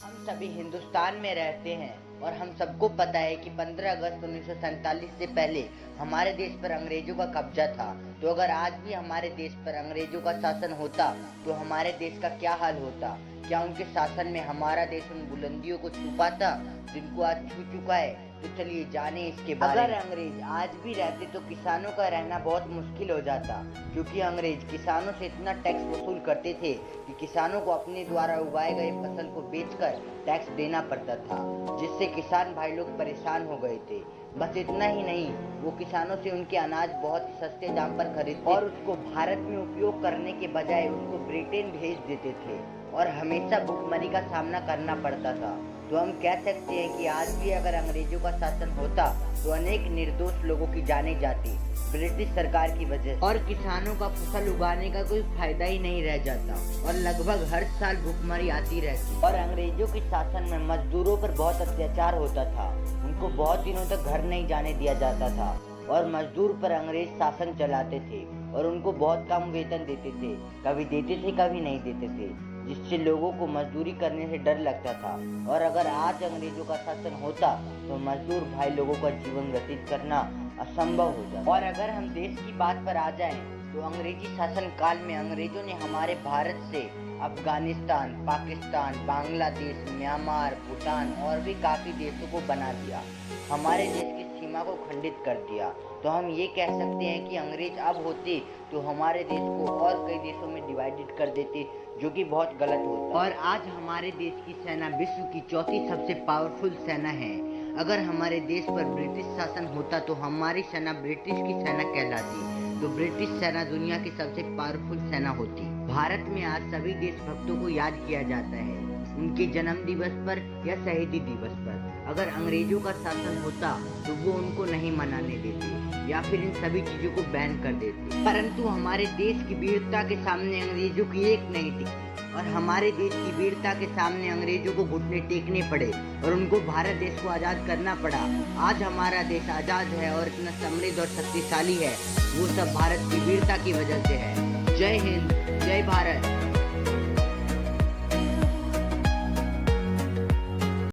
हम सभी हिंदुस्तान में रहते हैं और हम सबको पता है कि 15 अगस्त 1947 से पहले हमारे देश पर अंग्रेजों का कब्जा था। तो अगर आज भी हमारे देश पर अंग्रेजों का शासन होता तो हमारे देश का क्या हाल होता। क्या उनके शासन में हमारा देश उन बुलंदियों को छू पाता जिनको आज छू चुका है। तो चलिए जाने इसके बारे में। अगर अंग्रेज आज भी रहते तो किसानों का रहना बहुत मुश्किल हो जाता, क्योंकि अंग्रेज किसानों से इतना टैक्स वसूल करते थे कि किसानों को अपने द्वारा उगाए गए फसल को बेचकर टैक्स देना पड़ता था, जिससे किसान भाई लोग परेशान हो गए थे। बस इतना ही नहीं, वो किसानों से उनके अनाज बहुत ही सस्ते दाम पर खरीदते और उसको भारत में उपयोग करने के बजाय उसको ब्रिटेन भेज देते थे और हमेशा भुखमरी का सामना करना पड़ता था। तो हम कह सकते हैं कि आज भी अगर अंग्रेजों का शासन होता तो अनेक निर्दोष लोगों की जानें जाती ब्रिटिश सरकार की वजह से, और किसानों का फसल उगाने का कोई फायदा ही नहीं रह जाता और लगभग हर साल भुखमरी आती रहती। और अंग्रेजों के शासन में मजदूरों पर बहुत अत्याचार होता था, उनको बहुत दिनों तक घर नहीं जाने दिया जाता था और मजदूर पर अंग्रेज शासन चलाते थे और उनको बहुत कम वेतन देते थे, कभी देते थे कभी नहीं देते थे, जिससे लोगों को मजदूरी करने से डर लगता था। और अगर आज अंग्रेजों का शासन होता तो मजदूर भाई लोगों का जीवन व्यतीत करना असंभव हो जाता। और अगर हम देश की बात पर आ जाएं तो अंग्रेजी शासन काल में अंग्रेजों ने हमारे भारत से अफगानिस्तान, पाकिस्तान, बांग्लादेश, म्यांमार, भूटान और भी काफी देशों को बना दिया, हमारे देश की सीमा को खंडित कर दिया। तो हम ये कह सकते हैं कि अंग्रेज अब होते तो हमारे देश को और कई देशों में डिवाइडेड कर देते, जो कि बहुत गलत होता। और आज हमारे देश की सेना विश्व की चौथी सबसे पावरफुल सेना है। अगर हमारे देश पर ब्रिटिश शासन होता तो हमारी सेना ब्रिटिश की सेना कहलाती, तो ब्रिटिश सेना दुनिया की सबसे पावरफुल सेना होती। भारत में आज सभी देशभक्तों को याद किया जाता है, उनके जन्म दिवस पर या शहीदी दिवस पर। अगर अंग्रेजों का शासन होता तो वो उनको नहीं मनाने देते या फिर इन सभी चीजों को बैन कर देते। परंतु हमारे देश की वीरता के सामने अंग्रेजों की एक नहीं टिकी और हमारे देश की वीरता के सामने अंग्रेजों को घुटने टेकने पड़े और उनको भारत देश को आजाद करना पड़ा। आज हमारा देश आजाद है और इतना समृद्ध और शक्तिशाली है, वो सब भारत की वीरता की वजह से है। जय हिंद, जय भारत।